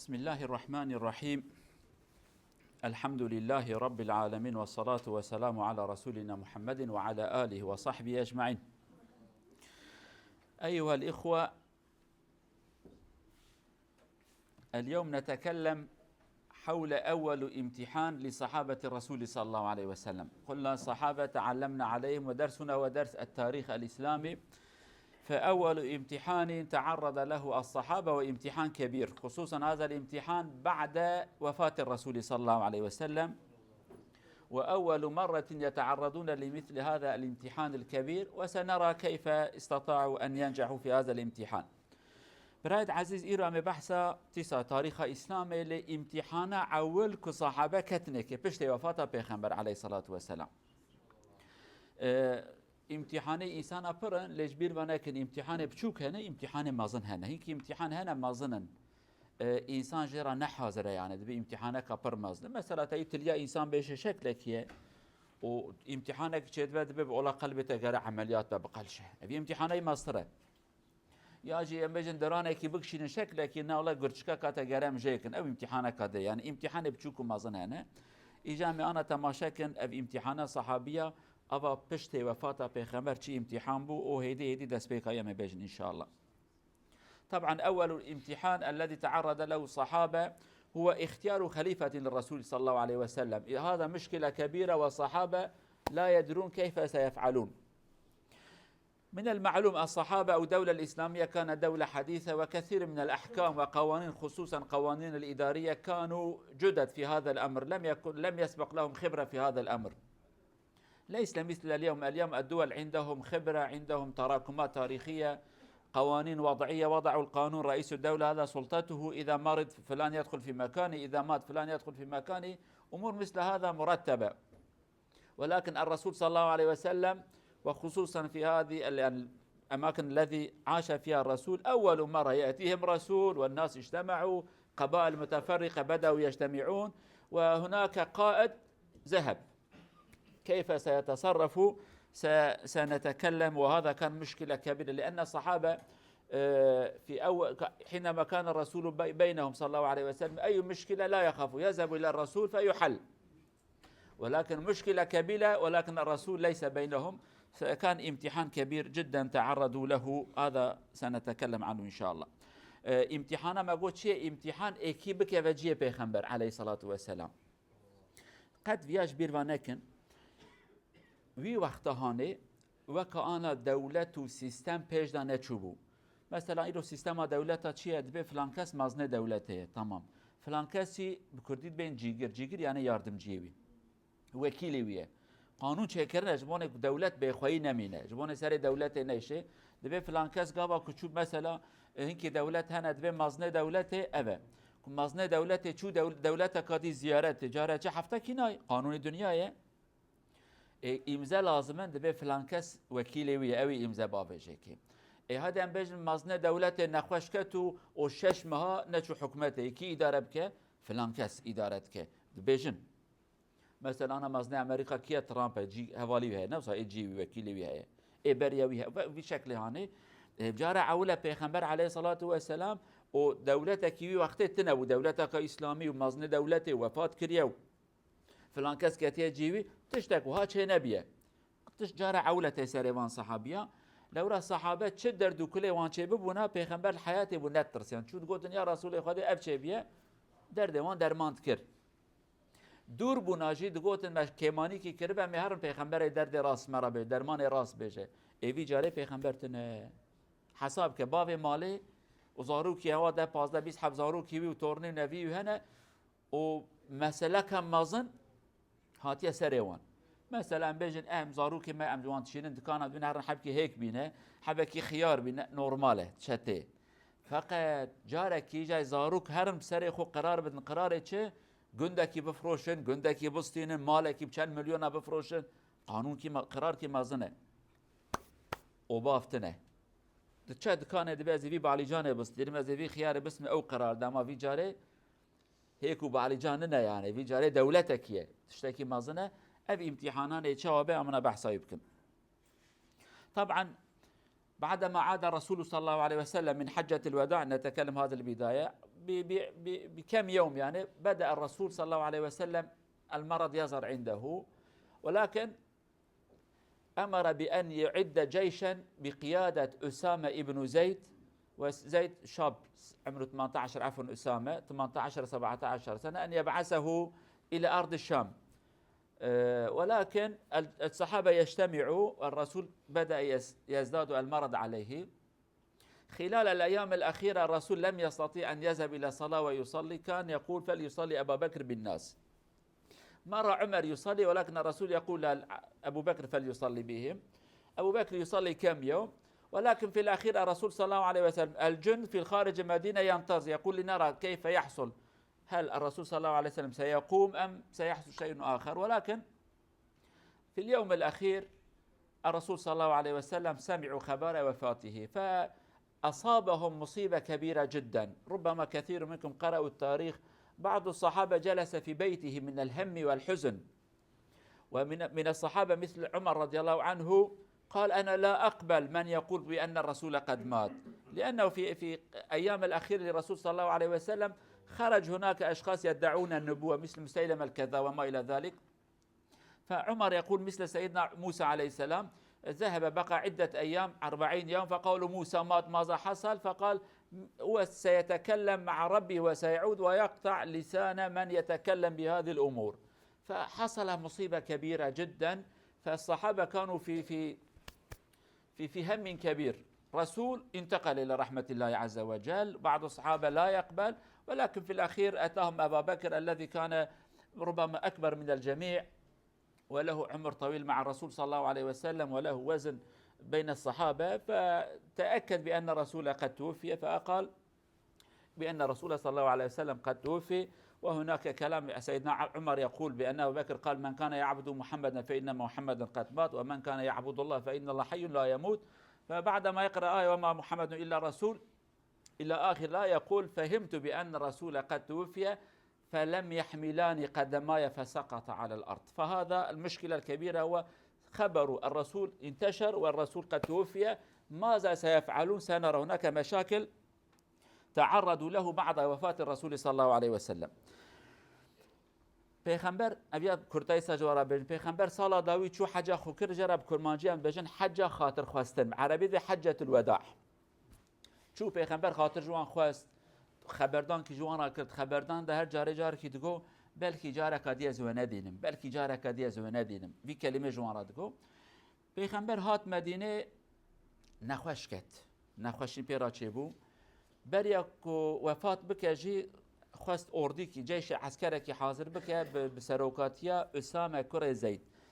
بسم الله الرحمن الرحيم. الحمد لله رب العالمين، والصلاة والسلام على رسولنا محمد وعلى آله وصحبه أجمعين. أيها الإخوة، اليوم نتكلم حول أول امتحان لصحابة الرسول صلى الله عليه وسلم. قلنا الصحابة تعلمنا عليهم، ودرسنا ودرس التاريخ الإسلامي. فأول امتحان تعرض له الصحابة وامتحان كبير، خصوصا هذا الامتحان بعد وفاة الرسول صلى الله عليه وسلم، وأول مرة يتعرضون لمثل هذا الامتحان الكبير، وسنرى كيف استطاعوا أن ينجحوا في هذا الامتحان. برايد عزيز إيرامي بحثا تسا تاريخ إسلامي لامتحان أول كصحابة كتنك بشتي وفاة بيغمبر عليه الصلاة والسلام. امتحاني إنسان برن ليش بير ونكن امتحان بشوك هنا امتحان مازن هنا هيك امتحان هنا مازنن إنسان جرا نحاضر يعني دبي امتحانك بر مازن. مثلا تليا إنسان بيش شكلك هي وامتحانك شد بد بقول قلبته جرا عمليات بقلشه أبي امتحاني ماستره ياجي امبجن درانه كي بكشين شكلك إن الله قرشكا كاتا جرام جيكن أو امتحانك هذا يعني امتحان بشوك مازن هنا إجامي أنا تماشاكن أبي امتحانات صحابية أبا بشتي وفاة بيغمبر چي امتحان بو او هيدي دست بيقايا بيجن إن شاء الله. طبعا أول الامتحان الذي تعرض له الصحابة هو اختيار خليفة للرسول صلى الله عليه وسلم. هذا مشكلة كبيرة، والصحابة لا يدرون كيف سيفعلون. من المعلوم الصحابة أو الدولة الإسلامية كانت دولة حديثة، وكثير من الأحكام وقوانين خصوصا قوانين الإدارية كانوا جدد في هذا الأمر، لم يسبق لهم خبرة في هذا الأمر. ليس مثل اليوم الدول عندهم خبرة، عندهم تراكمات تاريخية، قوانين وضعية. وضعوا القانون، رئيس الدولة هذا سلطته، إذا مرض فلان يدخل في مكانه، إذا مات فلان يدخل في مكانه، أمور مثل هذا مرتبة. ولكن الرسول صلى الله عليه وسلم، وخصوصا في هذه الأماكن الذي عاش فيها الرسول، أول مرة يأتيهم رسول والناس اجتمعوا، قبائل متفرقة بدأوا يجتمعون، وهناك قائد ذهب. كيف سيتصرف سنتكلم. وهذا كان مشكلة كبيرة، لأن الصحابة حينما كان الرسول بينهم صلى الله عليه وسلم أي مشكلة لا يخافوا، يذهب إلى الرسول فيحل. ولكن مشكلة كبيرة، ولكن الرسول ليس بينهم، فكان امتحان كبير جدا تعرضوا له. هذا سنتكلم عنه إن شاء الله. امتحان ما قلت شيء امتحان اكيبك وجيه بيغمبر عليه الصلاة والسلام. قد فياش بيروانكن وی وقتهانه وكأنا دولت و سیستم پیش دانه چوبو. مثلا ایرو سیستم دولت چیه؟ دبی فلان کس مازنه دولته. تمام. فلان کسی بکردید بین جیگر یعنی یاردمچیوی. وکیلی ویه. قانون چه کرده؟ جبان دولت به خویی نمینه. جبان سر دولت نشه. دبی فلان کس گاوا کچوب مثلا اینکه دولت هند دبی مازنه دولته اوه. مازنه دولته چو دولت کادی زیارت تجارت چه هفته کینای قانون دنیایه. امضا لازمه دبی فلان کس وکیلی وی اوی امضا باوجه کی. هذا ام بجن مازنه دولت نخوش کتو و 6 ماه نچو حکمته کی اداره بکه فلان کس ادارت که بجن. مثلا انا مازنه امریکا کیه ترامپ جی حوالی وی نوسا جی وکیلی وی بریا وی به شکل هانه بجاره اوله پیغمبر علیه الصلاه و السلام و دولت کی وقت تنو دولت کا اسلامی و مازنه دولت وفات کریو فلان کس کتیه جیوی تشتك وها چه نبيه تشجار عولة سريوان صحابية لو را صحابة چه دردو كله وان چه ببونا پیغمبر الحياة بو نترسيان چود قوتن يا رسول خدا اف چه بيه درد وان درماند كر دور بوناجي دقوتن مش كيماني كي كربه مهرن پیغمبر درد راس مرا به درمان راس بيجه ايوي جاره پیغمبر تنه حساب که باو ماله وزارو كي هوا ده 15 20 حبزارو كيوي وتورني نبي وهنا ومساله كم مازن هاتيه سريوان. مثلا بيجن زاروكي ما دوان تشيلن دكانات بين هرن حبكي هيك بينه حبكي خيار بينه نورماله شتى فقط جاركي جاي زاروك هرم سري خو قرار بدن قراره چه گندكي بفروشن گندكي بستين مالكي بچن مليون بفروشن قانون كي قرار كي مازنه وبافتنه چه دكانه دبي زي بعليجانه بستين ما زي خيار باسم او قرار دما في جاره هيك وبعليجاننا يعني في جاره دولتك هي تشتكي مازنه أبي امتحانان شوابه أمنا بحثا يمكن. طبعا بعدما عاد الرسول صلى الله عليه وسلم من حجة الوداع، نتكلم هذه البداية، بكم يوم يعني بدأ الرسول صلى الله عليه وسلم المرض يظهر عنده، ولكن أمر بأن يعد جيشا بقيادة أسامة ابن زيد، وزيد شاب عمره 18 عفوا أسامة 18 17 سنة، أن يبعثه إلى أرض الشام. ولكن الصحابة يجتمعوا والرسول بدأ يزداد المرض عليه. خلال الأيام الأخيرة الرسول لم يستطيع أن يذهب إلى صلاة ويصلي، كان يقول فليصلي أبا بكر بالناس. مرة عمر يصلي ولكن الرسول يقول أبو بكر فليصلي بهم. أبو بكر يصلي كم يوم، ولكن في الأخير الرسول صلى الله عليه وسلم الجند في الخارج المدينة ينتظر، يقول لنرى كيف يحصل، هل الرسول صلى الله عليه وسلم سيقوم أم سيحصل شيء آخر. ولكن في اليوم الأخير الرسول صلى الله عليه وسلم سمعوا خبر وفاته، فأصابهم مصيبة كبيرة جدا. ربما كثير منكم قرأوا التاريخ، بعض الصحابة جلس في بيته من الهم والحزن، ومن الصحابة مثل عمر رضي الله عنه قال أنا لا أقبل من يقول بأن الرسول قد مات، لأنه في أيام الأخيرة للرسول صلى الله عليه وسلم خرج هناك أشخاص يدعون النبوة مثل مسيلمة الكذاب وما إلى ذلك. فعمر يقول مثل سيدنا موسى عليه السلام، ذهب بقى عدة أيام 40 يوم فقالوا موسى مات ماذا حصل؟ فقال هو سيتكلم مع ربه وسيعود ويقطع لسان من يتكلم بهذه الأمور. فحصل مصيبة كبيرة جدا، فالصحابة كانوا في هم كبير. رسول انتقل إلى رحمة الله عز وجل، بعض الصحابة لا يقبل، ولكن في الأخير أتاهم أبا بكر الذي كان ربما أكبر من الجميع وله عمر طويل مع الرسول صلى الله عليه وسلم وله وزن بين الصحابة، فتأكد بأن الرسول قد توفي، فقال بأن الرسول صلى الله عليه وسلم قد توفي. وهناك كلام سيدنا عمر يقول بأن أبو بكر قال من كان يعبد محمدا فإن محمدا قد مات، ومن كان يعبد الله فإن الله حي لا يموت. فبعدما يقرأ آية وما محمد إلا رسول إلى آخر لا يقول فهمت بأن الرسول قد توفي فلم يحملان قدماي فسقط على الأرض. فهذا المشكلة الكبيرة، هو خبر الرسول انتشر والرسول قد توفي، ماذا سيفعلون؟ سنرى هناك مشاكل تعرضوا له بعد وفاة الرسول صلى الله عليه وسلم. پیغمبر ابيات کرتای سجوارا بجن پیغمبر سالا داوی چو حجا خوکر جرب کرمانجی هم بجن حجا خاطر خواستن، عربی ده حجة الوداع. چو پیغمبر خاطر جوان خواست خبردان کی جوان را کرد، خبردان ده هر جاره کی دگو بلکی جاره کدی زو ندینم، بلکی جاره کدی زو ندینم، وی کلمه جوان را دگو. پیغمبر هات مدینه نخوش کت، نخوشی پیرا چه بو بریا کو وفات بکه جی خواست اردی کی جیش عسکره کی حاضر بکه بسروکاتیا اسامه کره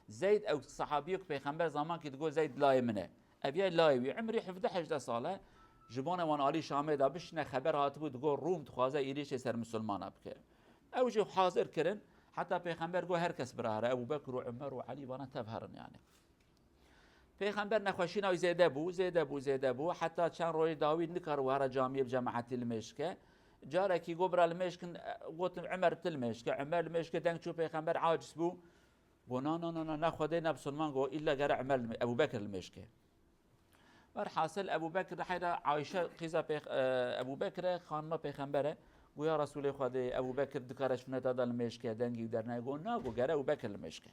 زید او صحابی که پیغمبر زمان کی دگو زید لای منه ابیا لایوی عمری 17 ساله جبان وان علی شامه دا بشنه خبر هات بود دگو روم تخوازه ایریش سر مسلمان بکه او جو حاضر کرن حتی پیغمبر گو هر کس براره ابو بکر و عمر و علی وانا تبهرن يعني. پیغمبر نخوشی ناوی زیده بو حتی چند روی داوید نکر و هر جامعه بجماعت المشکه جاره کی گبر المشکن قلت عمر تلمشکه عمر المشکه دنگ چو پیغمبر عاجز بو گو نا نخوده نبسلمان گو إلا قرأ عمر ابو بکر المشکه. ورحاصل ابو بکر حیرا عایشه قیزا ابو بکر خانم پیغمبره گو یا رسول خدا ابو بکر دکارش نداد المشکه دنگی در نگو نگو قرأ ابو بکر المشکه.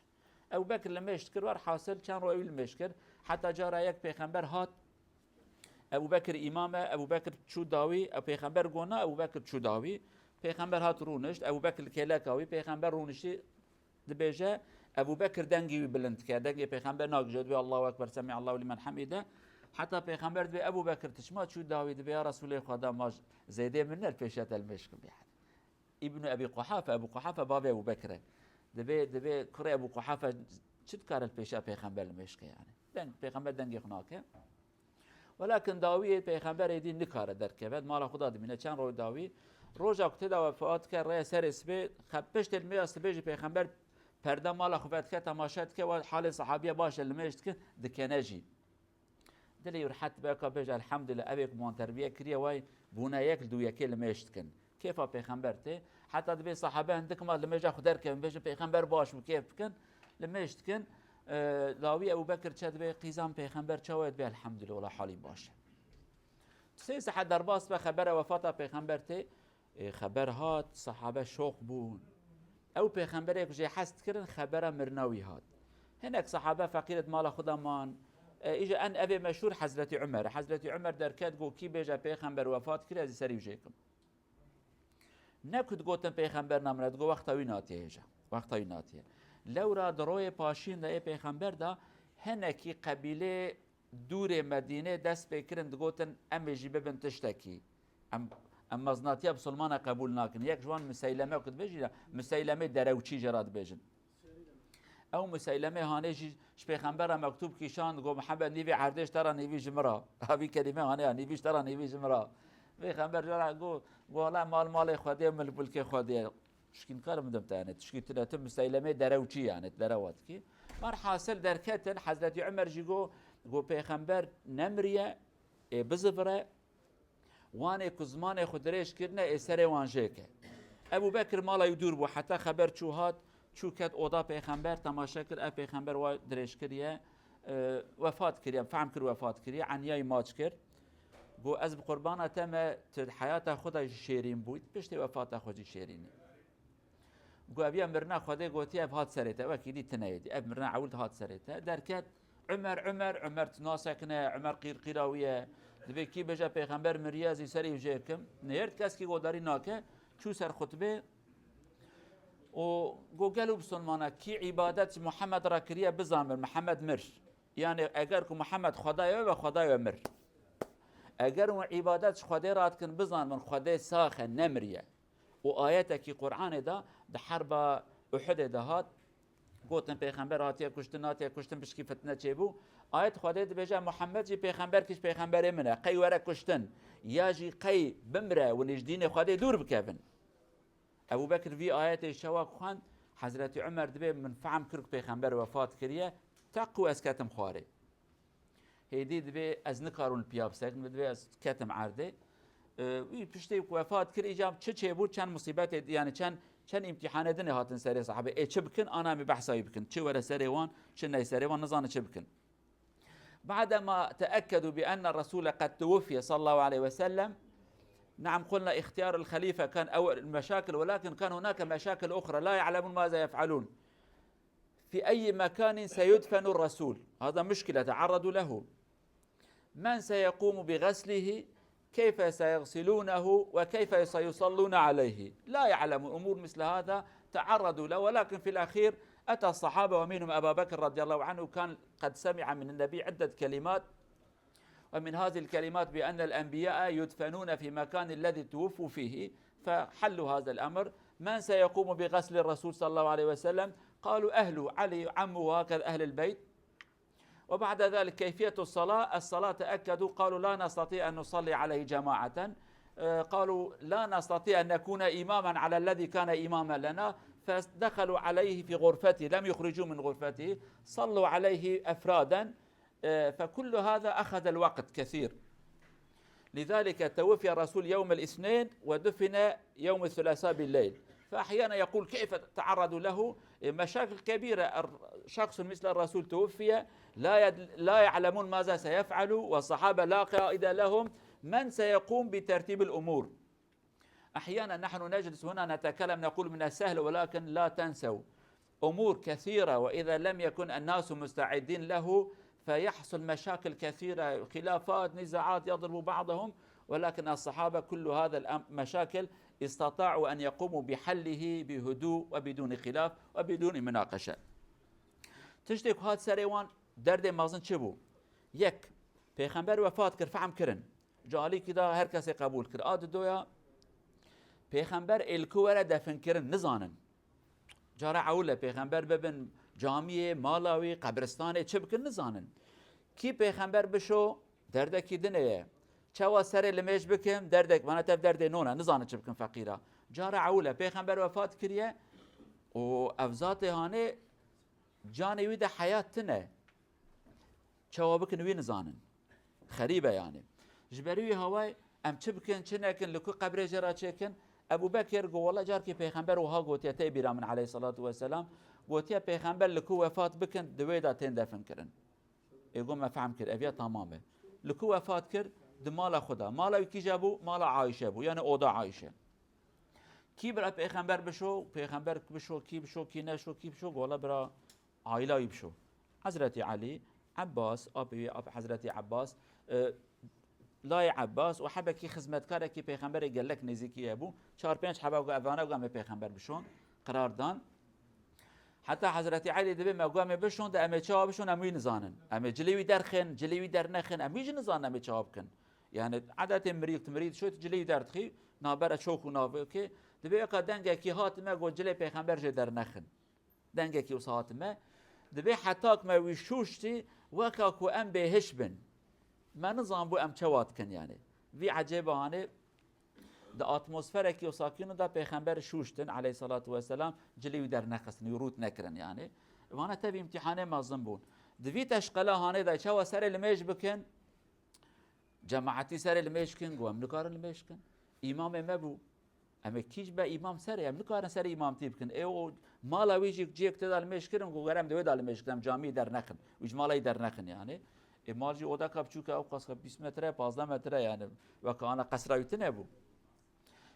ابو بکر المشکر ور حاصل چند روی المشکر حتی جاره یک پیغمبر هات ابو بکر امامه ابو بکر چو داوی او پیغمبر گونا ابو بکر چو داوی پیغمبر هات رونشت ابو بکر کلاکاوی پیغمبر رونشی دبیجه ابو بکر دنگی بلند که دنگی پیغمبر ناگجد و الله اکبر سمع الله لمن حمیده حتی پیغمبر دبی ابو بکر تشما چو داوی دبی یا رسول خدا ما زیده من الفیشت المشک بیاد ابن ابي قحافه ابو قحافه باب ابو بکر دبی کره ابو قحافه چت کار الفیشت پیغمبر المشک يعني دنگ پیغمبر دنگی خناکه ولكن داوی پیغمبر ایدی نکاره در که بعد مال خدا دبینه چند روی داوی روزا که تا وفات کرد رای سر اسبه خبشت المیاس بیج پیغمبر پرده مال خفت که تماشات که و حال صحابیه باشه لمشت که دکنجی دلی ورحت بکا بیج الحمدلله ابيك مون تربیه کریه وای بونا یک دو یکی لمشت کن کیفا پیغمبر ته حتی دبی صحابه عندك ما لمجا خدر که بیج پیغمبر باش و کیف کن لمشت کن لاوی ابو بکر چد به قیزام پیغمبر چاوید به الحمدلله ولا حالی باشه. سه ساعت در باس به خبر وفات پیغمبر ته خبر هات صحابه شوق بون او پیغمبر یک جه حست کردن خبر مرناوی هات هناك صحابه فقیرت مال خدا مان اجا ان ابي مشهور حضرت عمر در کد گو کی بیجا پیغمبر وفات کرد از سری وجهکم نکد گوتن پیغمبر نمرد گو وقتاوی ناتیه اجا وقتاوی ناتیه لورا دروی پاشین ده پیغمبر دا هنکی قبیله دور مدینه دست بکرند گوتن ام جیبه بن تشتکی ام مزناتیا بسلمان قبول ناکن یک جوان مسیلمه کد بجی مسیلمه دروچی جراد بجن او مسیلمه هانه ش پیغمبر مکتوب کیشان گو محمد نیوی عردش ترا نیوی جمرا هاوی کلمه هانه نیویش ترا نیوی جمرا پیغمبر جرا گو والله مال خودی ملک خودی شكين كار مدام تاني تشكي تلاتم مسيلمه دروچي يعني دروات كي مر حاصل دركتن حضرت عمر جيگو گو پیغمبر نمريه بزفره وانه كزمان خدريش كرنا اسر وانجيك ابو بكر مالا يدور بو حتى خبر چو هات چو كت اودا پیغمبر تماشا كر ا پیغمبر و دريش كريه وفات كريه فهم كر وفات كريه عنياي ماچ كر گو از قربانه تم حياته خدا شيرين بود پشت وفات خودي شيرين گو ابي مرنا خدای گوتی اب هات سرته وكيدي تنايدي اب مرنا عولت هات سرته دركت عمر تناسكنا عمر قيراويه دبي كي بجا پیغمبر مريازي سري وجهكم نيرت كاس كي گوداري ناكه چو سر خطبه و گو قالوا بسلمانا كي عبادت محمد را كريا بزامر محمد مر يعني اگر کو محمد خدای و خدای مر اگر عبادت خدای رات كن بزان من خدای ساخ نمريه وآياتك قرآن دا حرب أحد دهات قوتن پیغمبر هاتیه کشتن بشکی فتنه چه بو آیت خدا بجا محمد جی پیغمبر کش پیغمبر منه قی وره کشتن یا جی قی بمره و نجدین خدا دور بکفن ابو بکر وی آیت شواک خوان حضرت عمر دبی من فهم کرد پیغمبر وفات کریه تقو از کتم خواره هیدی دبی از نکارون پیابسک دبی از کتم عرده وی پشتی وفات کرد ایجام چه بود چند مصیبت یعنی چند امتحان دنه هاتن سری صحابه ای چه بکن انا می بحثایی بکن چه ولا سریوان چه نه سریوان نزانه چه بکن بعدما تأكدوا بأن الرسول قد توفي صلى الله عليه وسلم نعم قلنا اختيار الخليفة كان أول المشاكل ولكن كان هناك مشاكل أخرى لا يعلمون ماذا يفعلون في أي مكان سيدفن الرسول هذا مشكلة تعرضوا له من سيقوم بغسله كيف سيغسلونه وكيف سيصلون عليه لا يعلمون أمور مثل هذا تعرضوا له ولكن في الأخير أتى الصحابة ومنهم أبا بكر رضي الله عنه كان قد سمع من النبي عدة كلمات ومن هذه الكلمات بأن الأنبياء يدفنون في مكان الذي توفوا فيه فحلوا هذا الأمر من سيقوم بغسل الرسول صلى الله عليه وسلم قالوا أهله علي عمه وهكذا أهل البيت وبعد ذلك كيفية الصلاة تأكدوا قالوا لا نستطيع أن نصلي عليه جماعة قالوا لا نستطيع أن نكون إماما على الذي كان إماما لنا فدخلوا عليه في غرفته لم يخرجوا من غرفته صلوا عليه أفرادا فكل هذا أخذ الوقت كثير لذلك توفي الرسول يوم الاثنين ودفن يوم الثلاثاء بالليل فأحيانا يقول كيف تعرضوا له مشاكل كبيرة شخص مثل الرسول توفي لا يعلمون ماذا سيفعلوا والصحابة لا قائد لهم من سيقوم بترتيب الأمور أحيانا نحن نجلس هنا نتكلم نقول من السهل ولكن لا تنسوا أمور كثيرة وإذا لم يكن الناس مستعدين له فيحصل مشاكل كثيرة خلافات نزاعات يضرب بعضهم ولكن الصحابة كل هذا المشاكل استطاعوا أن يقوموا بحله بهدوء وبدون خلاف وبدون مناقشة تشتك هاد سريوان درد مازن چبو يك پیغمبر وفات كر فهم كرن جالي كده هر کسی قبول كر آد دويا پیغمبر الكوره دفن كرن نزانن جارة عوله پیغمبر ببن جامعه مالاوي قبرستانه چه بکن نزانن کی پیغمبر بشو دردکی دنیه چوا سر لمیش بکم دردک وانا تف درد نونه نزانه چه بکن فقیره جارة عوله پیغمبر وفات کریه و افزات هانه جانوی ده حیات تنه چوا بکن وی نزانن خریبه يعني جبروی هواي ام چه بکن چه نکن لکو قبر جرا چه کن ابو بکر گو والله جار کی پیغمبر وها گوتیا تیبیرا من علیه الصلاة والسلام گوتیا پیغمبر لکو وفات بکن دویدا تین دفن کرن ایگو ما فهم کرد اویا تمامه لکو وفات کرد دمال خدا مالا کی جابو مالا عایشه بو یعنی اودا عایشه کی برا پیغمبر بشو پیغمبر بشو کی بشو کی نشو کی بشو والا برا عائله بشو حضرت علی عباس ابي اب حضرت عباس لای عباس و حبه کی خدمتکار کی پیغمبر قال لك نزیکی ابو 4 5 حبه و اوانه و هم پیغمبر بشون قرار دان حتی حضرت علی دبی ما قام بشون ده ام چاب بشون ام نزانن ام جلوی درخن جلوی در نخن ام یج نزانن ام چاب کن يعني عادت مريض شو جلوی در تخي نابره شوك و نابه که دبی قدنگه کی هات ما گو جلی پیغمبر ج در نخن دنگه کی وصات ما دبي حتاك ما ويشوشتي وكاكو ام بهش بن ما نظام بو ام چوات كن يعني في عجيبه هاني دا اتموسفير كي وساكنو دا پیغمبر شوشتن عليه الصلاه والسلام جلي در نخسن يروت نكرن يعني وانا تبي امتحانه مازن بون دفي تشقلا هاني دا چوا سر الميش بكن جماعتي سر الميش كن قوم نكار الميش كن امام مبو اما کیج به امام سر ام نکارن سر امام تیب کن او مالا ویجی جیک تدال مش کرن گو گرم دوی دال مش کردم جامی در نخن ویج مالای در نخن يعني مالجی اودا کاپچو که او قصه 20 متر 15 متر يعني وكان قصرایت نبو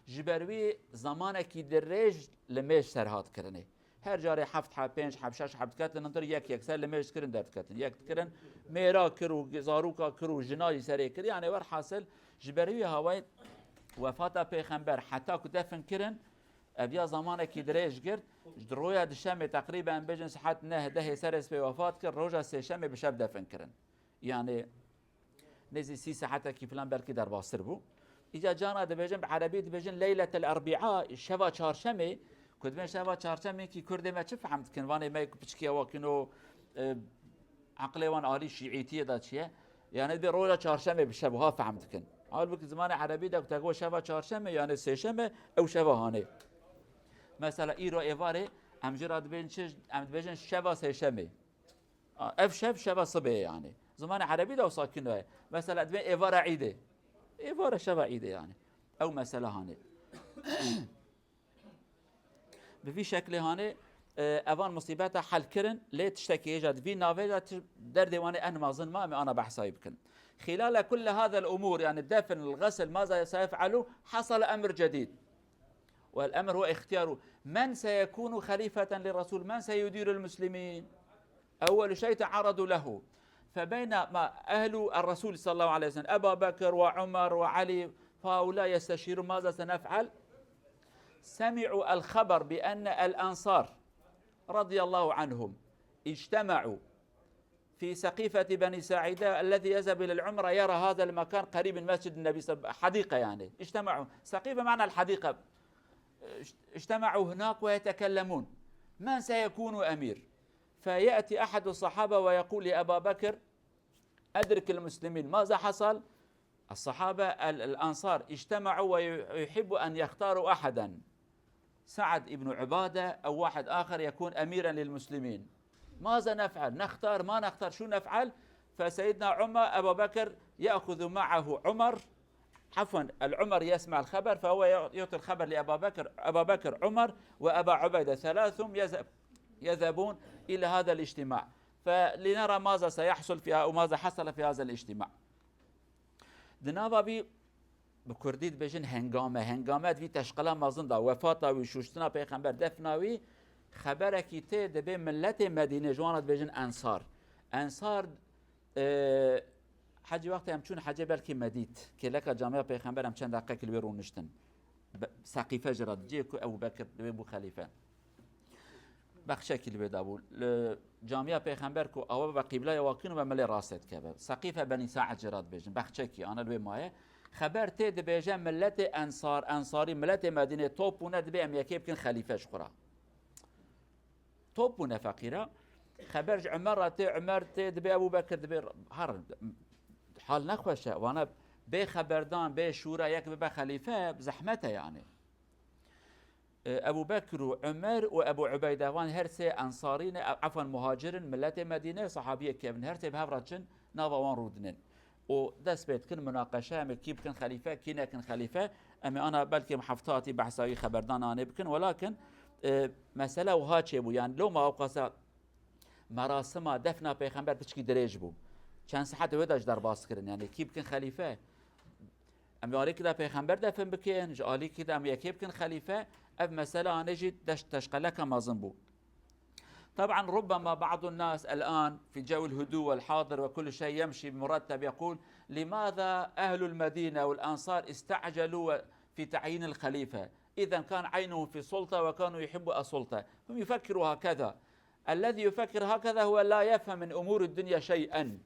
جبروی زمان کی درج لمش سرهات کرنه هر جاری 7 حب 5 حب 6 حب کتن نظر یک سر لمش کرن درد کتن یک کرن میرا کرو زاروکا کرو جنای سر کر يعني ور حاصل جبروی هوای وفات پیغمبر حتی که دفن کرن ابیا زمانه کی دريج گرد رویا دشمه تقریبا بجن ساعت نه ده سرس به وفات کرد روزا سه شمه به شب دفن کرن يعني نزي 3 ساعات کی فلان برکی در باصر بو اجا جانا دبجن بعربی دبجن ليله الاربعاء شوا چهارشنبه کد من شوا چهارشنبه کی کرد ما چه فهمت کن وانه ما بچکی واکنو عقل وان عالی شیعیتی دا چیه يعني دي روزا چهارشنبه به شب ها فهمت کن حال بك زمان عربي دك تقول شبا چهارشنبه يعني سهشنبه او شبا هانه مثلا ايرو ايواره ام جراد بين چه ام بيجن شبا سهشنبه اف شبا صبح يعني زمان عربي ده ساكنه مثلا بين ايواره عيده ايواره شبا عيده يعني او مثلا هانه بفي شكل هانه اوان مصيبات حل كرن ليه تشتكي جاد في نافذه در ديواني انا ما ظن ما انا بحث يمكن خلال كل هذا الأمور يعني الدفن الغسل ماذا سيفعل حصل أمر جديد والأمر هو اختياره من سيكون خليفة للرسول من سيدير المسلمين أول شيء تعرضوا له فبينما أهل الرسول صلى الله عليه وسلم أبا بكر وعمر وعلي فهؤلاء يستشيرون ماذا سنفعل سمعوا الخبر بأن الأنصار رضي الله عنهم اجتمعوا في سقيفة بني ساعدة الذي يذهب إلى العمرة يرى هذا المكان قريب من مسجد النبي صلى الله عليه وسلم حديقة يعني اجتمعوا سقيفة معنى الحديقة اجتمعوا هناك ويتكلمون من سيكون أمير فيأتي أحد الصحابة ويقول لأبا بكر أدرك المسلمين ماذا حصل الصحابة الأنصار اجتمعوا ويحب أن يختاروا أحدا سعد بن عبادة أو واحد آخر يكون أميرا للمسلمين ماذا نفعل نختار ما نختار شو نفعل فسيدنا عمر أبو بكر يأخذ معه عمر عفوا العمر يسمع الخبر فهو يعطي الخبر أبا بكر عمر وأبا عبيدة ثلاثهم يذهبون إلى هذا الاجتماع فلنرى ماذا سيحصل فيها أو ماذا حصل في هذا الاجتماع دنابا بي بكرديد بجن هنگامات في تشقلا مازن دا وفاتا وشوشتنا پیغمبر دفناوي خبرکی ته دبی ملت مدینه جوانت بجن انصار حجی وقتی هم چون حجی بلکی مدید که لکه جامعه پیغمبر هم چند دقیقه کلوی رو نشتن سقیفه جراد جی که ابو بکر دبی بو خلیفه بخشه کلوی دابول جامعه پیغمبر کو او با قبله واقعین و ملی راست که سقیفه بنی ساعد جراد بجن بخشه کی آن دوی مایه خبر ته دبی ملت انصاری ملت مدینه توپ ونه دبی ام یکی بکن خلیفه شخورا توبنا فقيرة خبرج عمر دبي أبو بكر دبي هر حال نخوشه وانا بي خبردان بي شورى يك بي خليفة بزحمته يعني أبو بكر وعمر وأبو عبيدة وان هرسي أنصارين عفوا مهاجرين ملت مدينة صحابية كيفن هرسي بهفرتشن نافا وان رودنين ودس بيت كن مناقشة كيف كن خليفة كينا كن خليفة أما أنا بلكي محفتاتي بحثاوي خبردان أنا بكن ولكن مسألة وهاتشي بو يعني لو ما أوقاسا مراسم دفنا پیغمبر بچکی دریج بو چند ساعت وداش در باز کردن يعني کی بکن خلیفه ام یاری که پیغمبر دفن بکن جالی که ام یکی بکن خلیفه اف مسألة نجد تشقلك ما زنبو. طبعا ربما بعض الناس الآن في جو الهدوء والحاضر وكل شيء يمشي مرتب يقول لماذا أهل المدينة والأنصار استعجلوا في تعيين الخليفة؟ إذا كان عينه في سلطة وكانوا يحبوا السلطة. هم يفكروا هكذا. الذي يفكر هكذا هو لا يفهم من أمور الدنيا شيئا،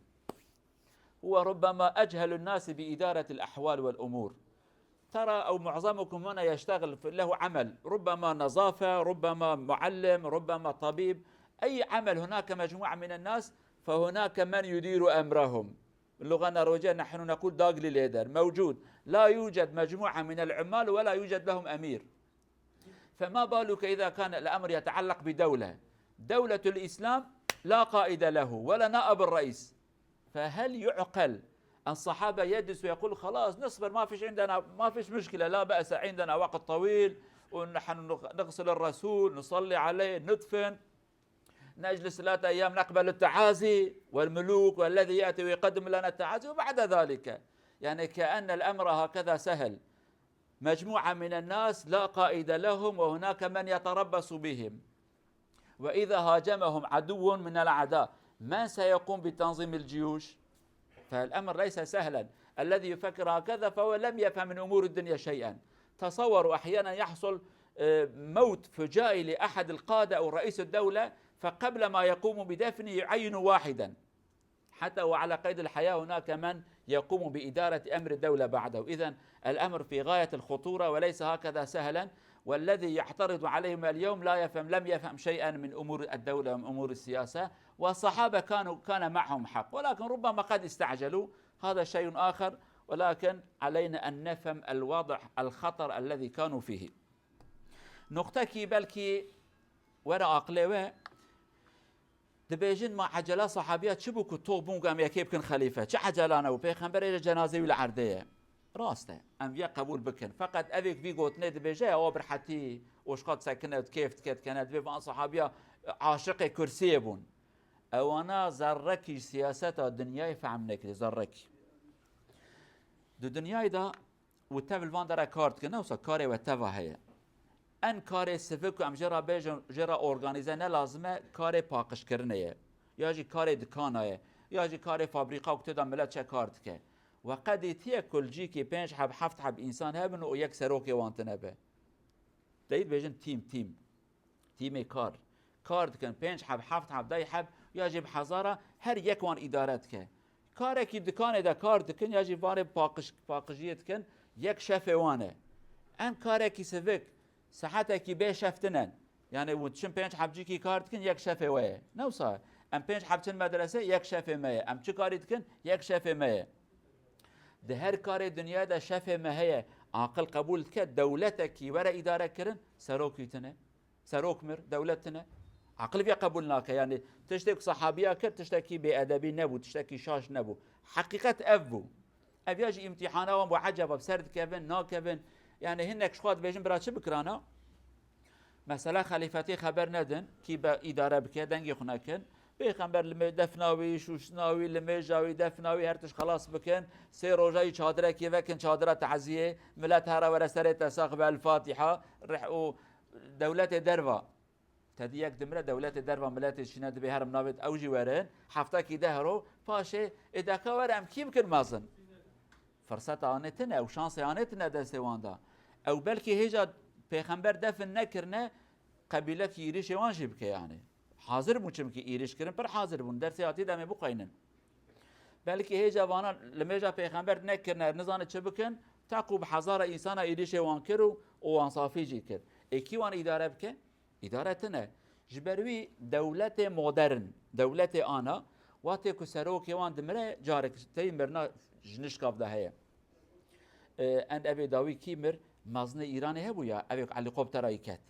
هو ربما أجهل الناس بإدارة الأحوال والأمور. ترى أو معظمكم هنا يشتغل له عمل، ربما نظافة، ربما معلم، ربما طبيب، أي عمل هناك مجموعة من الناس فهناك من يدير أمرهم. باللغة النرويجية نحن نقول داغلي ليدر، موجود. لا يوجد مجموعة من العمال ولا يوجد لهم أمير. فما بالك إذا كان الأمر يتعلق بدولة، دولة الإسلام لا قائد له ولا نائب الرئيس، فهل يعقل الصحابة يجلس ويقول خلاص نصبر، ما فيش مشكلة، لا بأس، عندنا وقت طويل ونحن نغسل الرسول، نصلي عليه، ندفن، نجلس 3 أيام نقبل التعازي والملوك والذي يأتي ويقدم لنا التعازي، وبعد ذلك يعني كأن الأمر هكذا سهل. مجموعة من الناس لا قائد لهم وهناك من يتربص بهم، وإذا هاجمهم عدو من الأعداء من سيقوم بتنظيم الجيوش؟ فالأمر ليس سهلا. الذي يفكر هكذا فهو لم يفهم من أمور الدنيا شيئا. تصوروا أحيانا يحصل موت فجائي لأحد القادة أو رئيس الدولة، فقبل ما يقوم بدفنه يعين واحدا حتى وعلى قيد الحياة، هناك من يقوم بإدارة أمر الدولة بعده. إذن الأمر في غاية الخطورة وليس هكذا سهلا. والذي يعترض عليهم اليوم لم يفهم شيئا من أمور الدولة ومن أمور السياسة. والصحابة كان معهم حق، ولكن ربما قد استعجلوا، هذا شيء آخر. ولكن علينا أن نفهم الوضع الخطر الذي كانوا فيه. نقطة بلكي ورا أقلوه دبيجن ما عجلة صحابيات شبو كتوبون قام يكيب كن خليفة چه عجلانه و پیغمبر إلى جنازة والعردية راسته أنبياء قبول بكن، فقط أبيك في قوتنا دبيجة أو برحتي وشقات ساكنة وكيف تكت كانت بيبقى صحابيا عاشق كرسي بون. أو أنا زركي سياسة الدنيا فعم نكري زركي دو دنيا دا وتابل فان دارا كارت كنا وسا كاري وتابا هيا ان کار سفک ام جرا بیجن جرا ارگانیزه نه لازمه کار پاکش کرنه یا جی کار دکانه یا جی کار فابریکا و کتدا ملت چه کارت که و قدی تیه کل جی که 5 حب 7 حب انسان هبن و یک سروکی وانتنه به دید بیجن تیم کار دکن 5 حب 7 حب 10 حب یا جی بحزاره هر یک وان ادارت که کار کی دکانه دا کار دکن یا جی وان پاکشیت کن یک شف وانه ان کار کی سفک ساعتها كي بي شفتنن يعني وتشم 5 حبجي كي كاردكن يك شفه ويه نوصا ام 5 حبتن مدرسه يك شفه ميه ام چه كاردكن يك شفه ميه ده هر كار دنيا ده شفه ميه عاقل قبول ك دولتك ورا اداره كرن سروكيتنه سروك مر دولتنا عقل بي قبولناك يعني تشتكي صحابيه كر تشتكي بادبي نبو تشتكي شاش نبو حقيقه ابو ابياج امتحانات وعجب بسرد كيفن نا كيفن يعني هنك شخوات بيجن برا چه بكرانا مثلا خليفتي خبر ندن كي با اداره بك دنگي خناكن بيغمبر لما دفناوي شوشناوي لما جاوي دفناوي هرتش خلاص بكن سي روجاي چادره كي وكن چادره تعزيه ملت هرا ورسره تساق بالفاتحه رح دولة دروا تديك دمره دولة دروا ملت شناد به هرم ناوت اوجي ورن حفتا كي دهرو فاشه اذا كورم كي يمكن مازن فرصت آنتن او شانس آنتن دستواندا او بلکه هیچ پیغمبر دفن نکرنه قبیله کی ایریش وانجی بکه يعني حاضر بون که ایریش کرن پر حاضر بون در سیاتی دم بقینن بلکه هیچ وانا لمجا پیغمبر نکرنه نزانه چه بکن تعقوب هزار انسان ایریش وان کرو و وان صافی جی کر اکی وان اداره بکه ادارتنه جبروی دولت مدرن دولت آنا وقتی که سروک وان دمره جارک تی مرنا جنش کاف ده هيا اند ابي داوي كيمر مازن ايران هبو يا ابي علي قبطر ايكت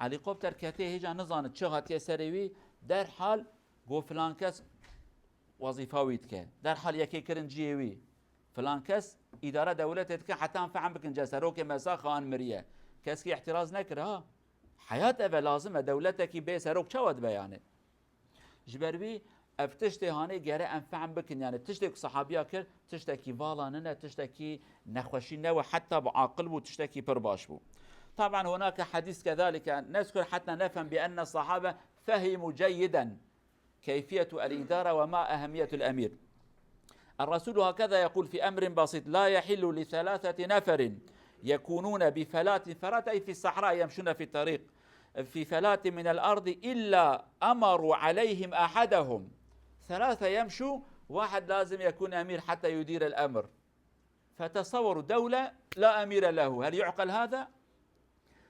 علي قبطر كته هيجا نزان چغات يسروي در حال گو فلان کس وظيفاويت كان در حال يكي كرن جيوي فلان کس اداره دولتت كان حتى فهم بكن جسروك مسا خان مريه كس كي احتراز نكر ها حياه ابا لازم دولتك بي سروك چود بيانه جبروي افتشتي هاني جرى انفعم بكن يعني تشتكي صحابيا كر تشتكي فالاننا تشتكي نخوشي نو حتى بعاقل بو تشتكي برباش بو طبعا هناك حديث كذلك نذكر حتى نفهم بأن الصحابة فهموا جيدا كيفية الإدارة وما أهمية الأمير. الرسول هكذا يقول في أمر بسيط: لا يحل لثلاثة نفر يكونون بفلاة، فلاة أي في الصحراء يمشون في الطريق، في فلاة من الأرض، إلا أمروا عليهم أحدهم. ثلاثة يمشوا، واحد لازم يكون أمير حتى يدير الأمر. فتصوروا دولة لا أمير له، هل يعقل هذا؟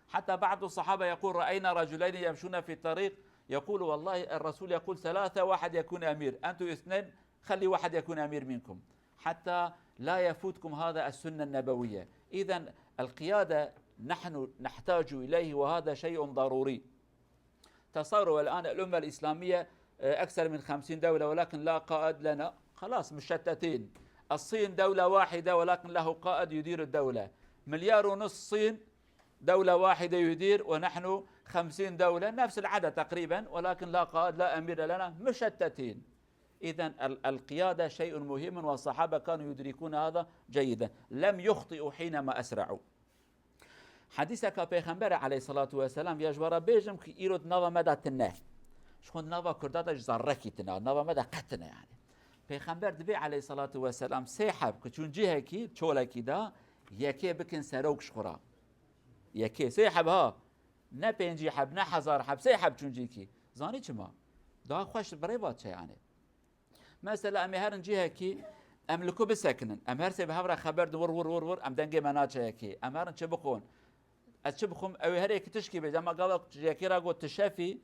حتى بعض الصحابة يقول: رأينا رجلين يمشون في الطريق، يقول والله الرسول يقول ثلاثة واحد يكون أمير، أنتم اثنين خلي واحد يكون أمير منكم، حتى لا يفوتكم هذا السنة النبوية. إذن القيادة نحن نحتاج إليه، وهذا شيء ضروري. تصوروا الآن الأمة الإسلامية أكثر من 50 دولة ولكن لا قائد لنا، خلاص مشتتين. الصين دولة واحدة ولكن له قائد يدير الدولة. 1.5 مليار صين، دولة واحدة يدير، ونحن 50 دولة نفس العدد تقريبا ولكن لا قائد لا أمير لنا، مشتتين. إذن القيادة شيء مهم، والصحابة كانوا يدركون هذا جيدا، لم يخطئوا حينما أسرعوا. حديثك پیغمبر عليه الصلاة والسلام يجبر بيجم كي إيرود نوا مدى تنه شخون نوا كرداتش زركي تنه نوا مدى قتنه. يعني پیغمبر دبي عليه الصلاة والسلام سيحب كتون جيها كي چولا كي دا يكي بكن سروك شخورا، يكي سيحب ها نه 5 حب نه 1000 حب، سيحب چون جي كي زاني چما دا خوش بريبات يعني. مثلا امي هرن جيها كي املكو بسكنن ام هرسي بهبره خبر دور ور ور ور ام دنگي مناچه كي ام هرن چه بخون از چه بخوم او هريك تشكي بجا ما قالك جيكي راغو تشافي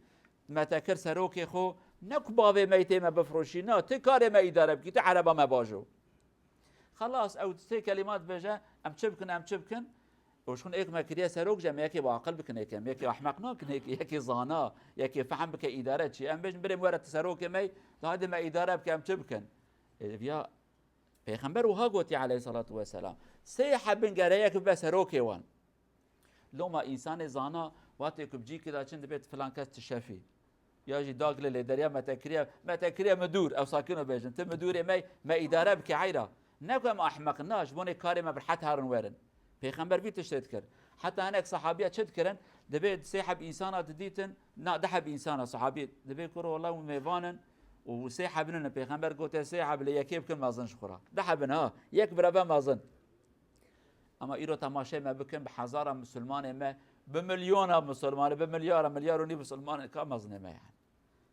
ما تكر سروكي خو نك باوي ميتي ما بفروشي نا تكاري ما يدرب كي تعربا ما باجو خلاص او تي كلمات بجا ام چبكن ام چبكن وشكون ايك ما كريا سروك جا يكي بعقل بكن هيك يكي احمق ناكن هيك يكي زانا يكي فهم بك اداره شي ام بيج بري مورد سروك مي هذا ما اداره بك ام چبكن يا پیغمبر وها قوتي عليه الصلاة والسلام سيحب بن قريك بس روكي وان لو ما إنسان زانا واتك بجي كذا چند بيت فلان كاس تشافي ياجي داقل اللي دريا ما تكريا مدور أو ساكنه بيجن تم مدوري ما إدارة بك عيرة نكو ما أحمقناش بوني كاري ما برحت هارن ويرن پیغمبر بيت تشتكر حتى هناك صحابيات تشتكرن دبيت سيحب إنسانات ديتن نا دحب إنسان صحابي دبيت كورو والله ميفانن وسيحبنا پیغمبر قلت سيحب ليكيب كل ما ظن شخورا دحبنا يك برابا ما ظن اما ايرو تماشا ما بكن بحزارة مسلمان ما بمليون مسلمان بمليار مليار ونيف مسلمان كما ظن ما يعني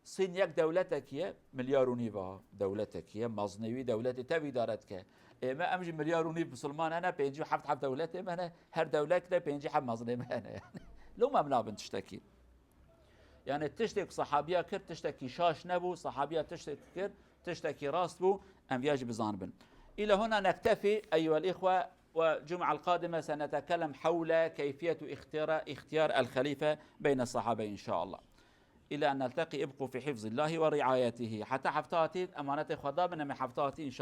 الصين يك دولتك هي مليار ونيف دولتك هي مظنوي دولتي تبي دارتك ما امجي مليار ونيف مسلمان انا بيجي حفت دولتي ما انا هر دوله كده بيجي حب مظني ما انا يعني لو ما بنابن تشتكي يعني تشتكي صحابيه كر تشتكي شاش نبو صحابيه تشتكي كر تشتكي راس بو ام يجب زانبن. الى هنا نكتفي ايها الاخوه، والجمعه القادمه سنتكلم حول كيفيه اختيار الخليفه بين الصحابه ان شاء الله. الى ان نلتقي ابقوا في حفظ الله ورعايته. حتى حفتاتي امانه خدا من حفتاتي ان شاء الله.